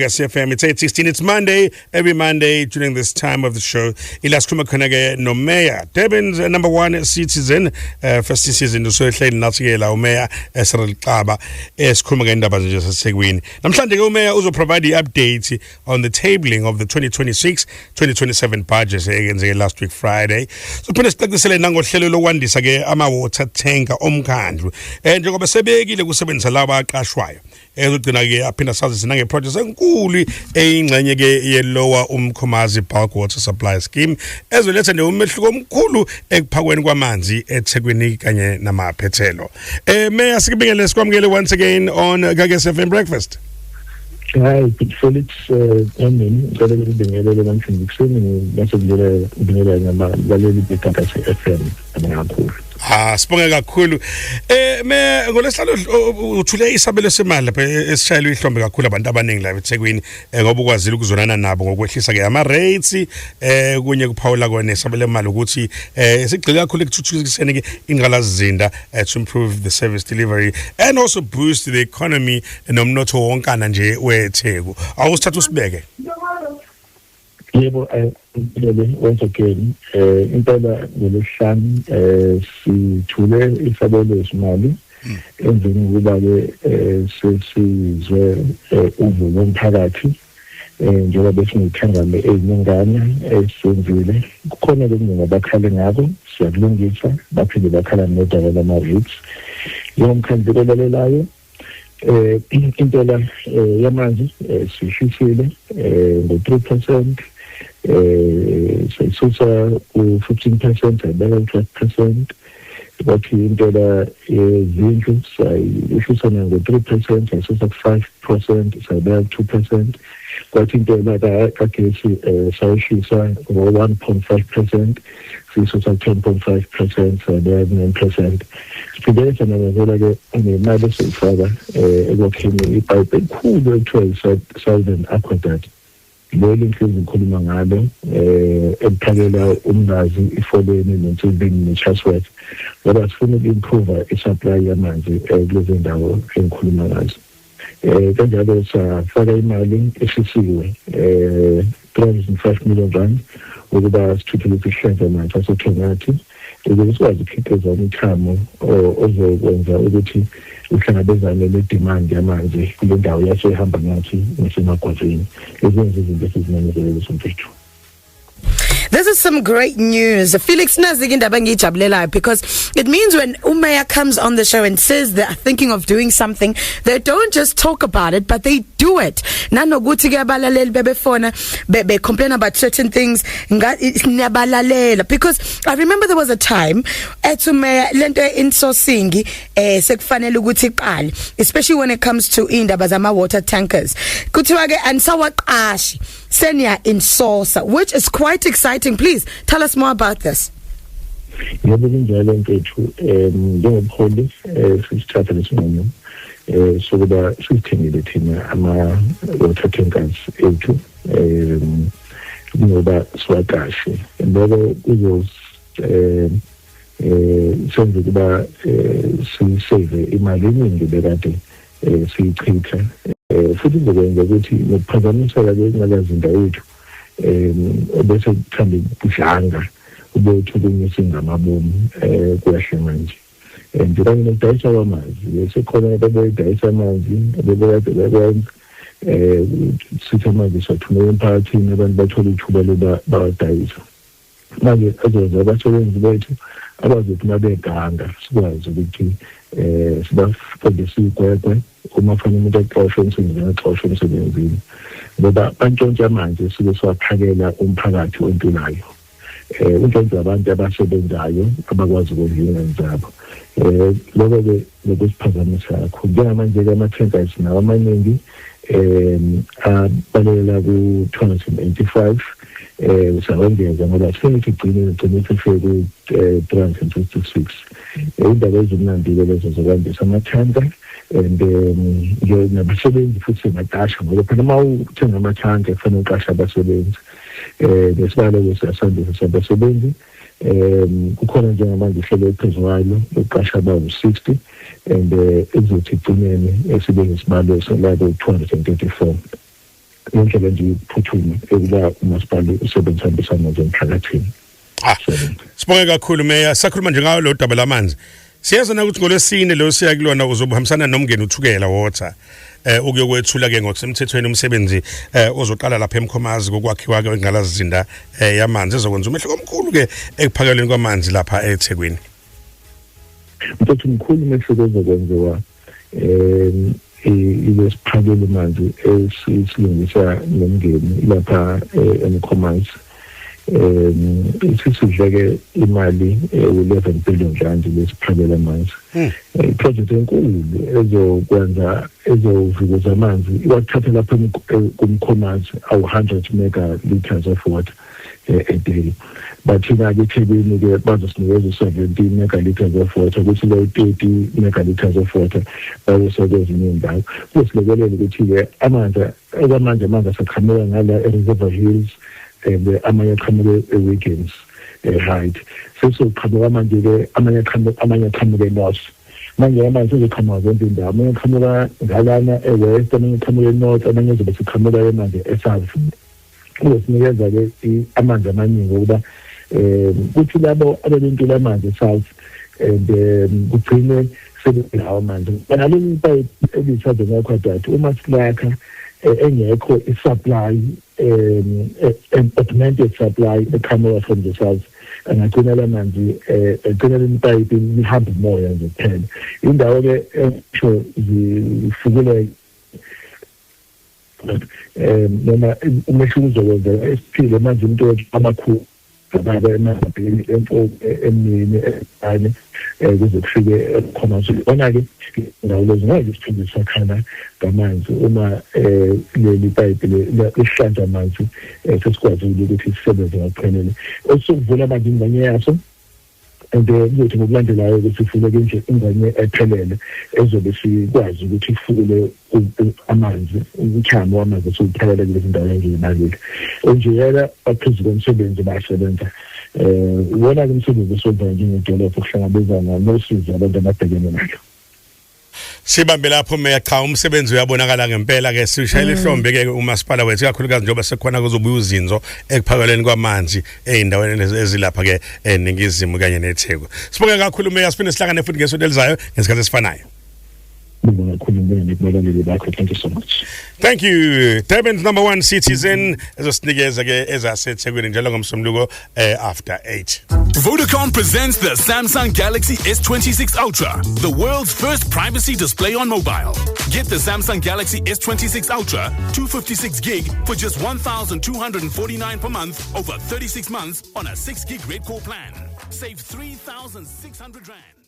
CFM, it's 8:16. It's Monday. Every Monday during this time of the show, Ilas Kumakonege no Mayor. Durban's number one citizen, first season, so Natigela Mayor, Esrel Kaba, Eskumagenda Bazajas Seguin. Namshande Mayor also provide the update on the tabling of the 2026-2027 budgets against last week Friday. So, Prince Sele Nango Shelo Wandi Sage, Ama water tanker, Omkandru, and Jacob Sebegi, the Gusaben Salaba Kashwai. Ezugcinake aphinda sazi nange project enkulu eyingxenye ke yelower Umkhomazi Bulk Water Supply Scheme ezoletha nje umehluko omkhulu ekuphakweni kwamanzi eThekwini kanye namaphethelo. Mayor sikubingelele sikwamukele once again on Gagasi FM Breakfast. Hi, Felix, ngicela ukubingelela namhlanje kuseni bese ngibingelela ngabaleli beGagasi FM abangakhulu. Sibonge kakhulu. Ngolesihlalo uthule isabelo semali lapha esishayelwe ihlombe kakhulu abantu abaningi la eThekwini ngoba ukwazile ukuzonana nabo ngokwehlisa ke ama rates kunye kuphawula kone isabelo semali ukuthi sigxile kakhulu ekuthuthukiseni ke ingqalazizinda to improve the service delivery and also boost the economy nomnotho wonkana nje weTheku. Awusithatha usibeke. Yebo, once again, impela ngolesihlanu sithule isabelo semali emveni kokuba ke sesizwe uvulo omphakathi njengoba besinethangane eziningana esenzile kukhona lokhu abakhala ngako siyakulungisa baphinde bakhala nodaba lama-rates yomkhandlu olelelayo intela yamanzi sishishile ngo-3%. Sisusa u-15% sayibeka u-12%, kwathi intela yezindlu sayishisa ngo-3%, sayisusa ku-5%, sayibeka ku-2%, kwathi intela kagesi sayishisa ngo-1.5%, siyisusa ku-10.5%, sayibeka ku-9%. Siphinde sanamazela-ke nemali esiyifaka ekwakheni ipayipi elikhulu ekuthiwa i-Southern Aqueduct. Leli inhlezi ngikhuluma ngalo eliphakela umnazi ifoleni nensibini neChatsworth ngoba sifuna uku-improve i-supply yamanzi kulezi ndawo engikhuluma ngazo. Kanjalo safaka imali eshisiwe 305 million rand ukuba sithuthukise ihlanza amanzi aseThongathi ukuze sikwazi ukukhiqiza umthamo ozokwenza ukuthi uhlangabezane nedemand yamanzi kule ndawo yasehamba ngathi nasemagwazini ezenza izinto esizinamezele somfethu. This is some great news. Felix Nazigindaba ngijabulela because it means when Mayor comes on the show and says they are thinking of doing something, they don't just talk about it, but they do it. Nanokuthi ke abalaleli bebefona be complain about certain things ngabalalela because I remember there was a time ethi Mayor lento insourcing sekufanele ukuthi iqale, especially when it comes to indaba zama water tankers. Kuthiwa ke anisawaqashi senior in source, which is quite exciting. Please tell us more about this. Yebo kunjalo mfethu njengomholi sisithatha lesinqumo sokuba sithengile thina ama water tankers ethu ngoba siwaqashe ngoba senze kuba sisave imali eningi bekade siyichitha futhi ngokwenza ukuthi nokuphazamisa ke ingqalazinda yethu bese kuthanda ukudlanga ubethukunyisa ngamabomu kwehle manje njengoba ngidayisa amanzi bese khona abadayisa amanzi abekwenza sithi manje sathumela emphakathini abantu bathola ithuba loba bawadayisa manje azoza abasebenzi bethu abazothi mabeganga sikwazi ukuthi sibafundise igwegwe uma fanele umuntu axoshwe emsebenzini axoshwe emsebenzini ngoba bantshontshe amanzi sike siwaphakela umphakathi ontulayo untshontshe abantu abasebenzayo abakwazi ukudlula zabo lokho-ke nokusiphazamisa kakhulu njengamanje-ke ama-tankers nawo amaningi abalela ku-285 usawengeza ngoba sifike sigcine sifike ku-356 indaba ezimnandi-ke lezo zokwandisa amathanka and nabasebenzi futhi singaqasha ngoba phela uma uthenga amathanka kufanele uqashe abasebenzi nesibalo siyasandisa sabasebenzi kukhona njengamanje ihlelo ephezulu lokuqasha abawu-60 and ezothi igcineni esibe ngesibalo salabo 234 indlela nje iphuthuma ekuba umasipala usebenzisana zemphakathini. Sibonge kakhulu Mayor, sakhuluma nje ngawo lo daba lamanzi. Siyazana ukuthi ngolwesine lo siya kulona uzobuhambisana nomngeni uthukela water ukuyokwethula ke ngokusemthethweni umsebenzi ozoqala lapha eMkhomazi kokwakhiwa ke ngalazizinda yamanzi ezokwenza umehluko omkhulu ke ekuphakelweni kwamanzi lapha eThekwini. Mfowethu mkhulu umehluko ozokwenziwa ilesiphakela manzi esilungisa nomngeni lapha eMkhomazi. Isidleke imali u11 billion rand lesiphakela amanzi. Project enkulu ezokwenza ezovukuza amanzi iwathatha lapha kumkhomazi awu 100 megaliters of water a day. Bathina ke eThekwini ke bazosinikeza 17 megaliters of water kuthi le 30 megaliters of water bayosebenza indawo. Kusilekelela ukuthi ke amanzi asaqhamuka ngala eReservoir Hills amanye aqhamuke weekends right sesoqhamuka manje ke amanye aqhamuke north manje amanzi ezoqhamuka zonke indawo amanye aqhamuka ngalana ewest amanye aqhamuke north amanye zobe siqhamuka manje esouth kusinikeza ke amanzi amaningi ukuba kuthi labo abebentula amanzi esouth and kugcine sebelawo manje banaleli pipe elishaje ngakwadade uma silakha engekho isupply augmented supply eqhamuka from the south angagcina lamanzi egcina ipipe lihamba umoya nje kuphela indawo ke esho zifukule noma umehluko uzokwenza esiphile manje into amakhulu ababa emabhili emini ane kuze kufike eMkhomazi bona ke ndawo lezo ngeke sithindisa khana ngamanzi uma leli pipe lesihlanja amanzi sesikwazi ukuthi sisebenze ngaphelele osukuvula amanzi ingane yaso and ukuthi ngokulandelayo ukuthi sifuneke nje ingane ephelele ezobe sikwazi ukuthi ifule amanzi umthamo wamanzi usuphelele kulezi ndawo engenayo nje yena aphezulu komsebenzi basebenza wona ke umsebenzi osenza njengedolophu ukuhlangabezana nosizo abantu ababhekene nalo. Sibambe lapho Mayor, cha umsebenzi uyabonakala ngempela ke sishayela ihlombe ke umasipala wethu kakhulukazi njengoba sekukhona kuzobuya uzinzo ekuphakelweni kwamanzi eindaweni ezilapha ke eningizimu kanye neTheku. Sibonge kakhulu Mayor, siphinde sihlangane futhi ngesonto elizayo ngesikhathi esifanayo. Thank you so much. Thank you. Durban's #1 citizen ezosinikeza ke ezaseThekwini njalo ngomsombuluko after 8. Vodacom presents the Samsung Galaxy S26 Ultra, the world's first privacy display on mobile. Get the Samsung Galaxy S26 Ultra 256 gig for just 1,249 per month over 36 months on a 6 gig red core plan. Save 3,600 rand.